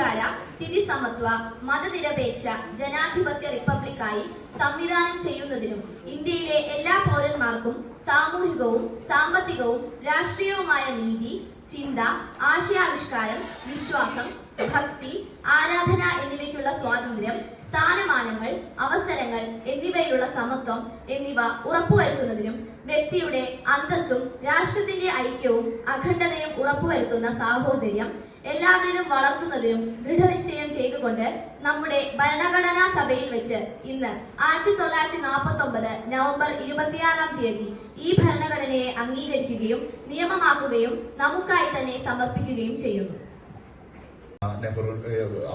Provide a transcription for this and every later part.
സംസ്കാര, സ്ഥിതി സമത്വ, മതനിരപേക്ഷ ജനാധിപത്യ റിപ്പബ്ലിക്കായി സംവിധാനം ചെയ്യുന്നതിനും ഇന്ത്യയിലെ എല്ലാ പൗരന്മാർക്കും സാമൂഹികവും സാമ്പത്തികവും രാഷ്ട്രീയവുമായ നീതി, ചിന്ത, ആശയാവിഷ്കാരം, വിശ്വാസം, ഭക്തി, ആരാധന എന്നിവയ്ക്കുള്ള സ്വാതന്ത്ര്യം, സ്ഥാനമാനങ്ങൾ, അവസരങ്ങൾ എന്നിവയിലുള്ള സമത്വം എന്നിവ ഉറപ്പുവരുത്തുന്നതിനും വ്യക്തിയുടെ അന്തസ്സും രാഷ്ട്രത്തിന്റെ ഐക്യവും അഖണ്ഡതയും ഉറപ്പുവരുത്തുന്ന സാഹോദര്യം എല്ലാവരിലും വളർത്തുന്നതിനും ദൃഢനിശ്ചയം ചെയ്തുകൊണ്ട് നമ്മുടെ ഭരണഘടനാ സഭയിൽ വെച്ച് ഇന്ന് 1949 നവംബർ 26-ാം തീയതി ഈ ഭരണഘടനയെ അംഗീകരിക്കുകയും നിയമമാക്കുകയും നമുക്കായി തന്നെ സമർപ്പിക്കുകയും ചെയ്യുന്നു.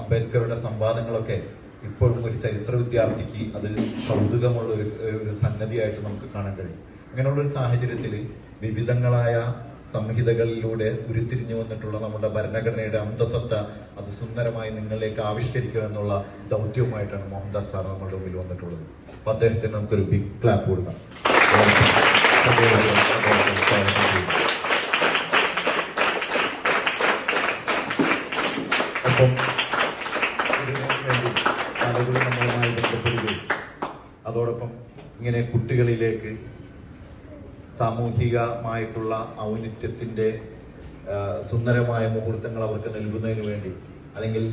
അംബേദ്കറുടെ സംവാദങ്ങളൊക്കെ ഇപ്പോഴും ഒരു ചരിത്ര വിദ്യാർത്ഥിക്ക് അത് കൗതുകമുള്ള ഒരു സംഗതിയായിട്ട് നമുക്ക് കാണാൻ കഴിയും. അങ്ങനെയുള്ളൊരു സാഹചര്യത്തിൽ വിവിധങ്ങളായ സംഹിതകളിലൂടെ ഉരുത്തിരിഞ്ഞു വന്നിട്ടുള്ള നമ്മുടെ ഭരണഘടനയുടെ അന്തസത്ത അത് സുന്ദരമായി നിങ്ങളിലേക്ക് ആവിഷ്കരിക്കുക എന്നുള്ള ദൗത്യവുമായിട്ടാണ് മോഹൻദാസ് സാർ നമ്മുടെ മുമ്പിൽ വന്നിട്ടുള്ളത്. അപ്പൊ അദ്ദേഹത്തിന് നമുക്കൊരു ബിഗ് ക്ലാപ്പ് കൊടുക്കാം. അപ്പം ആളുകൾ നമ്മളുമായി ബന്ധപ്പെടുകയും അതോടൊപ്പം ഇങ്ങനെ കുട്ടികളിലേക്ക് സാമൂഹികമായിട്ടുള്ള ഔന്നിത്യത്തിന്റെ സുന്ദരമായ മുഹൂർത്തങ്ങൾ അവർക്ക് നൽകുന്നതിന് വേണ്ടി, അല്ലെങ്കിൽ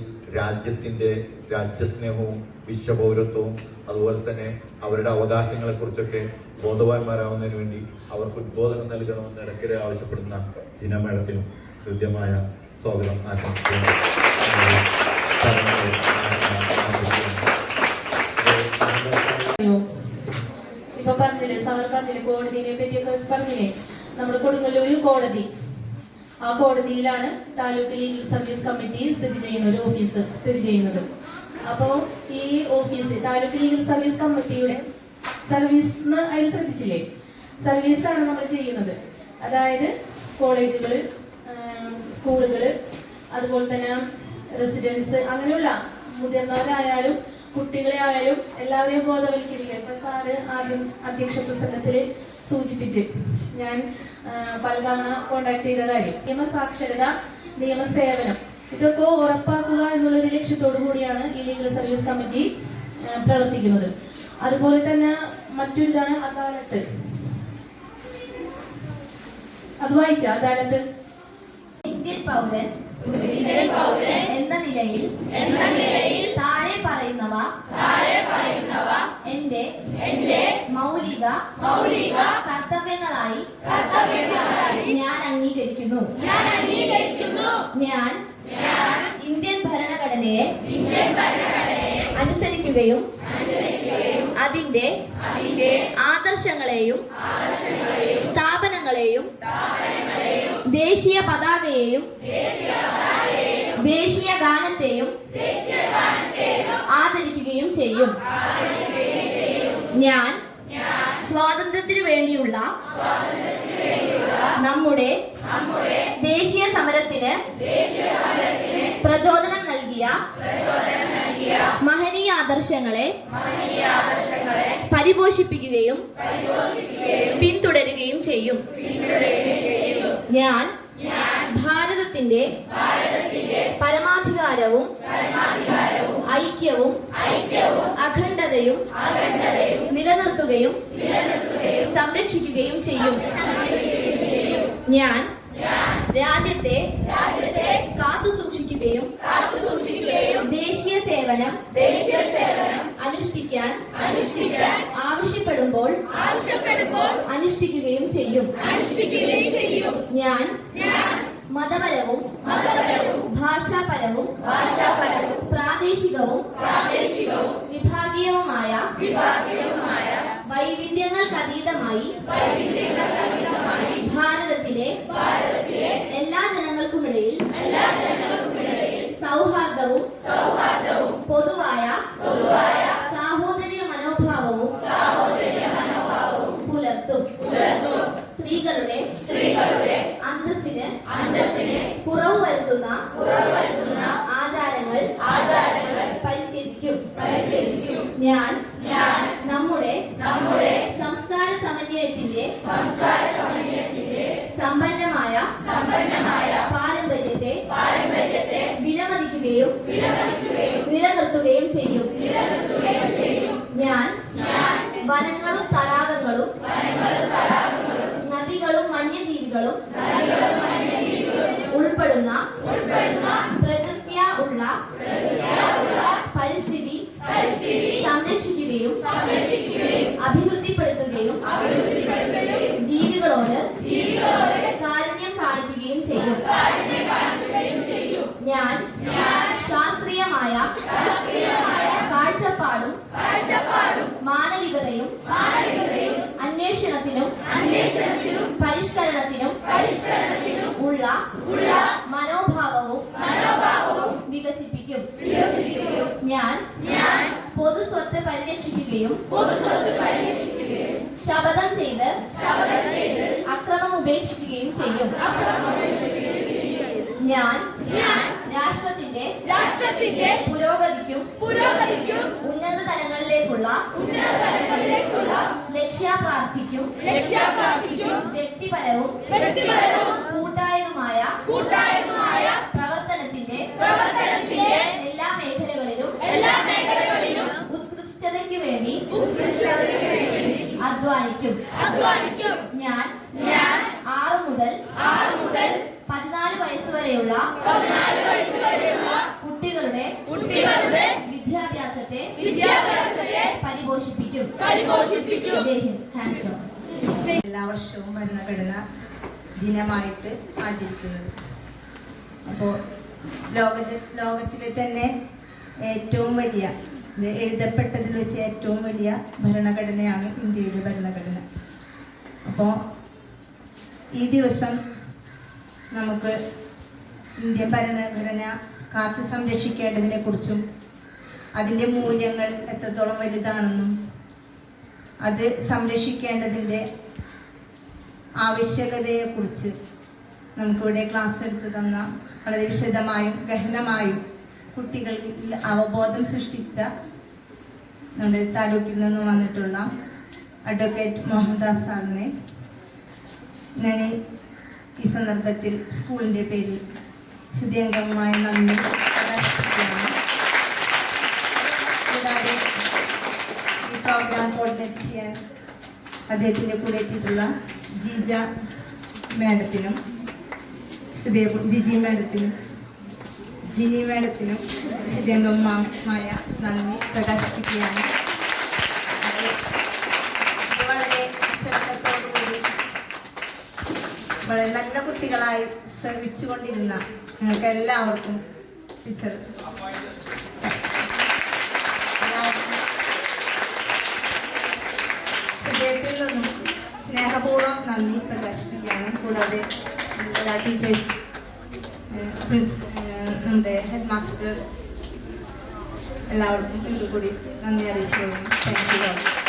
രാജ്യസ്നേഹവും വിശ്വപൗരത്വവും അതുപോലെ തന്നെ അവരുടെ അവകാശങ്ങളെ കുറിച്ചൊക്കെ ബോധവാന്മാരാവുന്നതിന് വേണ്ടി അവർക്ക് ഉദ്ബോധനം നൽകണമെന്ന് ഇടയ്ക്കിടെ ആവശ്യപ്പെടുന്ന ജിന മേഡത്തിനും ഹൃദ്യമായ സ്വാഗതം ആശംസിക്കുന്നു. ഇപ്പൊ പറഞ്ഞില്ലേ, സാർ പറഞ്ഞില്ലേ കോടതിയെ പറ്റിയൊക്കെ പറഞ്ഞില്ലേ. നമ്മുടെ കൊടുങ്ങല്ലൂർ കോടതി, ആ കോടതിയിലാണ് താലൂക്ക് ലീഗൽ സർവീസ് കമ്മിറ്റി ഒരു ഓഫീസ് സ്ഥിതി ചെയ്യുന്നത്. അപ്പോ ഈ ഓഫീസ് താലൂക്ക് ലീഗൽ സർവീസ് കമ്മിറ്റിയുടെ സർവീസ് അതിൽ ശ്രദ്ധിച്ചില്ലേ, സർവീസാണ് നമ്മൾ ചെയ്യുന്നത്. അതായത് കോളേജുകള്, സ്കൂളുകള്, അതുപോലെ തന്നെ റെസിഡൻസ്, അങ്ങനെയുള്ള മുതിർന്നവരായാലും കുട്ടികളെ ആയാലും എല്ലാവരെയും ബോധവൽക്കരിക്കുക. ഇപ്പൊ സാറ് ആദ്യം അധ്യക്ഷ പ്രസംഗത്തിൽ സൂചിപ്പിച്ച് ഞാൻ പലതവണ കോണ്ടാക്ട് ചെയ്ത കാര്യം, നിയമസാക്ഷരത, നിയമസേവനം, ഇതൊക്കെ ഉറപ്പാക്കുക എന്നുള്ളൊരു ലക്ഷ്യത്തോടു കൂടിയാണ് ഈ ലീഗൽ സർവീസ് കമ്മിറ്റി പ്രവർത്തിക്കുന്നത്. അതുപോലെ തന്നെ മറ്റൊരിതാണ് അദാലത്ത്. അത് വായിച്ച അദാലത്ത് ഇന്ത്യൻ പൗരൻ എന്ന നിലയിൽ താഴെ പറയുന്നവ എന്റെ മൗലിക കർത്തവ്യങ്ങളായി ഞാൻ അംഗീകരിക്കുന്നു. ഞാൻ ഇന്ത്യൻ ഭരണഘടനയെ അനുസരിക്കുകയും അതിന്റെ ആദർശങ്ങളെയും സ്ഥാപനങ്ങളെയും ദേശീയ പതാകയെയും ദേശീയ ഗാനത്തെയും ആദരിക്കുകയും ചെയ്യും. ഞാൻ സ്വാതന്ത്ര്യത്തിനു വേണ്ടിയുള്ള നമ്മുടെ ദേശീയ സമരത്തിന് പ്രചോദനം നൽകിയ മഹനീയ ആദർശങ്ങളെ പരിപോഷിപ്പിക്കുകയും പിന്തുടരുകയും ചെയ്യും. ഞാൻ ഭാരതത്തിന്റെ പരമാധികാരവും ഐക്യവും അഖണ്ഡതയും നിലനിർത്തുകയും സംരക്ഷിക്കുകയും ചെയ്യും. ഞാൻ രാജ്യത്തെ കാത്തുസൂക്ഷിക്കുകയും ദേശീയ സേവനം അനുഷ്ഠിക്കാൻ ആവശ്യപ്പെടുമ്പോൾ അനുഷ്ഠിക്കുകയും ചെയ്യും. ഞാൻ മതപരവും ഭാഷാപരവും പ്രാദേശികവും വിഭാഗീയവുമായ വൈവിധ്യങ്ങൾക്കതീതമായി ഭാരതത്തിലെ എല്ലാ ജനങ്ങൾക്കുമിടയിൽ സൗഹാർദ്ദവും പൊതുവായ സാഹോദര്യ മനോഭാവവും പുലർത്തും. സ്ത്രീകളുടെ അന്തസ്സിന് കുറവ് വരുത്തുന്ന ആചാരങ്ങൾ പരിത്യജിക്കും. ഞാൻ നമ്മുടെ സംസ്കാര സമന്വയത്തിന്റെ സമ്പന്നമായ പാരമ്പര്യത്തെ വിലമതിക്കുകയും വനങ്ങളും തടാകങ്ങളും നദികളും വന്യജീവികളും ഉൾപ്പെടുന്ന പ്രകൃത്യാ ഉള്ള പരിസ്ഥിതി സംരക്ഷിക്കുകയും അഭിവൃദ്ധിപ്പെടുത്തുകയും ജീവികളോട് കാരുണ്യം കാണിക്കുകയും ചെയ്യും. ഞാൻ ശാസ്ത്രീയമായ കാഴ്ചപ്പാടും മാനവികതയും അന്വേഷണത്തിനും പരിഷ്കരണത്തിനും ഉള്ള മനോഭാവവും വികസിപ്പിക്കും. ഞാൻ പൊതുസ്വത്ത് പരിരക്ഷിക്കുകയും ശപഥം ചെയ്ത് അക്രമം ഉപേക്ഷിക്കുകയും ചെയ്യും. ഞാൻ രാഷ്ട്രത്തിന്റെ പുരോഗതിക്കും ഉന്നത തലങ്ങളിലേക്കുള്ള ലക്ഷ്യാപ്രാപ്തിക്കും വ്യക്തിപരവും കൂട്ടായതുമായ പ്രവർത്തനത്തിന്റെ എല്ലാ മേഖലകളിലും ഉത്കൃഷ്ടതയ്ക്ക് വേണ്ടി അധ്വാനിക്കും. ഞാൻ 6 മുതൽ 14 വയസ്സുവരെയുള്ള കുട്ടികളുടെ വിദ്യാഭ്യാസത്തെ പരിപോഷിപ്പിക്കും. ജയ് ഹിന്ദ്. Hands down. എല്ലാ വർഷവും ഭരണഘടന ദിനമായിട്ട് ആചരിക്കുന്നത്. അപ്പോൾ ലോകത്തിലെ തന്നെ ഏറ്റവും വലിയ എഴുതപ്പെട്ടതിൽ വെച്ച് ഏറ്റവും വലിയ ഭരണഘടനയാണ് ഇന്ത്യയുടെ ഭരണഘടന. അപ്പോൾ ഈ ദിവസം നമുക്ക് ഇന്ത്യൻ ഭരണഘടന കാത്തു സംരക്ഷിക്കേണ്ടതിനെ കുറിച്ചും അതിൻ്റെ മൂല്യങ്ങൾ എത്രത്തോളം വലുതാണെന്നും അത് സംരക്ഷിക്കേണ്ടതിൻ്റെ ആവശ്യകതയെക്കുറിച്ച് നമുക്കിവിടെ ക്ലാസ് എടുത്തു തന്ന വളരെ വിശദമായും ഗഹനമായും കുട്ടികളിൽ അവബോധം സൃഷ്ടിച്ച നമ്മുടെ താലൂക്കിൽ നിന്ന് വന്നിട്ടുള്ള അഡ്വക്കേറ്റ് മോഹൻദാസ് സാറിനെ ഞാൻ ഈ സന്ദർഭത്തിൽ സ്കൂളിൻ്റെ പേരിൽ ഹൃദയംഗമായ നന്ദി പ്രകാശിപ്പിക്കുകയാണ്. കൂടാതെ ഈ പ്രോഗ്രാം കോർഡിനേറ്റ് ചെയ്യാൻ അദ്ദേഹത്തിൻ്റെ കൂടെ എത്തിയിട്ടുള്ള ജിജ മാഡത്തിനും ജിജി മാഡത്തിനും ജിനി മാഡത്തിനും ഹൃദയംഗമായ നന്ദി പ്രകാശിപ്പിക്കുകയാണ്. വളരെ അച്ചടക്കത്തോടുകൂടി വളരെ നല്ല കുട്ടികളായി ശ്രമിച്ചുകൊണ്ടിരുന്ന ഞങ്ങൾക്ക് എല്ലാവർക്കും ടീച്ചർ ഹൃദയത്തിൽ നിന്നും സ്നേഹപൂർവ്വം നന്ദി പ്രകാശിപ്പിക്കുകയാണ്. കൂടാതെ എല്ലാ ടീച്ചേഴ്സ്, നമ്മുടെ ഹെഡ് മാസ്റ്റർ എല്ലാവർക്കും കൂടി നന്ദി അറിയിച്ചു. Thank you.